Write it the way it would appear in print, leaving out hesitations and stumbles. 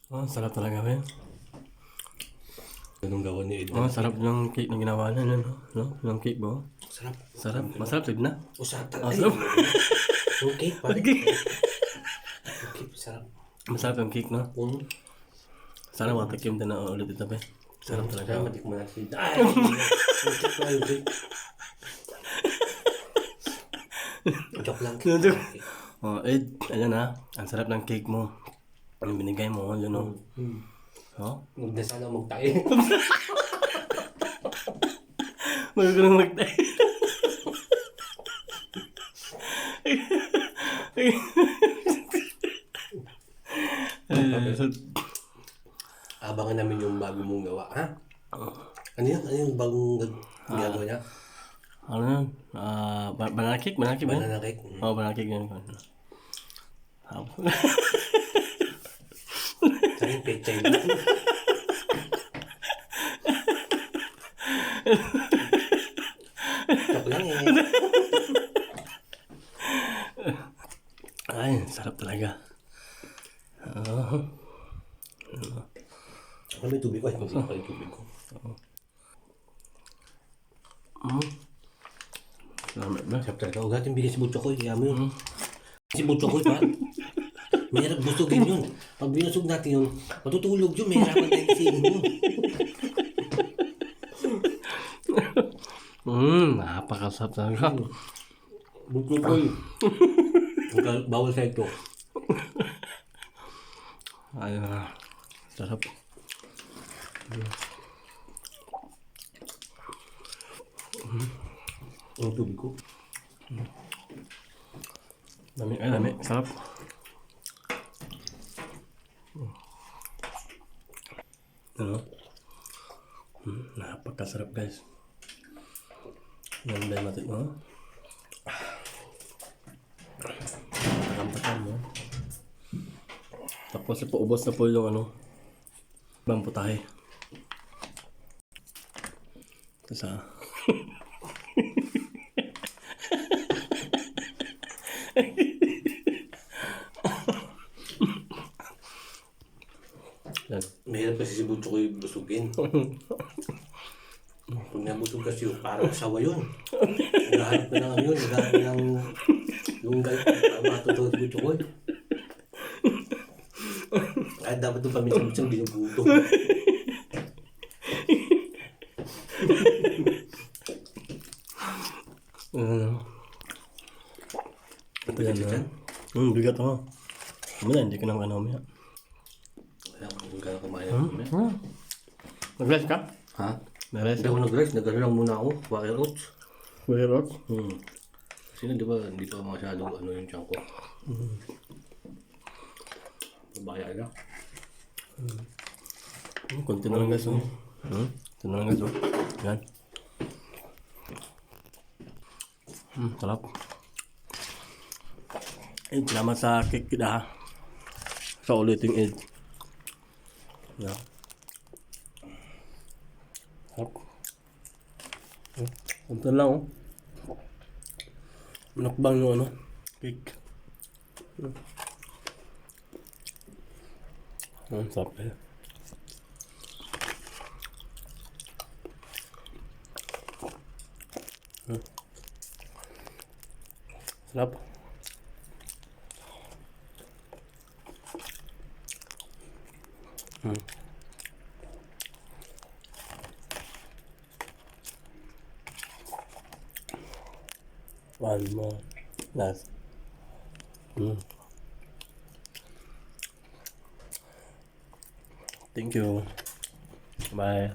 Oh, sarap talaga, men. Anong gawa ni Ed? Oh, sarap ng cake na ginawa na, no? No? Yung cake ba? Sarap. Sarap. Masarap, tignan na. Usap Ah, ay, sarap. yung cake pare. Okay. Yung cake, sarap. Masarap yung cake, no? Mm. Sana matikim din na ulit ito, men. Sarap talaga. Kaya matik mo natin. Ay! Yung cake na yung cake. Joke lang. Oh, Ed, ayan na. Ang sarap ng cake mo. Ang binigay mo, yun, no? Oh? Huwag na sana magtayo. Huwag ko nang magtay. Abangan namin yung bago mong gawa, ha? Ano yun? Ano yung bagong ginagawa niya? Ano yun? Banana cake? Banana cake ba? Banana cake? Oh, banana cake yun. Saan yung pechay? Joke lang eh. Ay, sarap talaga. Oh. Ano may tubig ko? Ay, hindi pa yung tubig ko. Salamat ba? Sarap talaga. Huwag natin bigay si Butcho ko. Kaya mo yun. Si Butcho ko, pa. Mahirap busugin yun. Pag binusog natin yun, matutulog yun. Mahirapan tayo kasi yun. Napakasarap talaga. Butcho ko yun. Bawal sa ito. Ay, sarap. Ang tubig ko. Dami, ay dami. Sarap. Ano? Napakasarap, guys. Yan ba yung matik mo? Takam-takam mo. Tapos ipaubos na po yung ano, ibang putahe. Tapos yan. Mahirap kasi si Butcho ko yung busugin. Pag nabusog kasi yun, parang sawa yun. Naghahanap na lang yun. Naghahanap ng yung guy. Matutulog si Butcho ko. Ay, dapat yung paminsan-minsan binubuto. Ito yan na. Bigat ako. Muna, hindi ka naman ano mamaya. Wala kung gano'n kumain. Nag-rest ka? Ha? Nag-rest? Hindi ako nag-rest. Nag-ano lang muna ako. Water oats. Where out? Kasi di ba, hindi pa masyadong ano yung tiyan ko. Babaya na. Kunti na lang guys. Kunti na lang guys. Yan. Sarap. Eh, salamat sa cake kita ha. Sa uliting Ed. Yan. Sarap. Kunti na lang oh. Manakbang yung ano, cake. Sarap eh. Sarap. One more. Last. Thank you. Bye.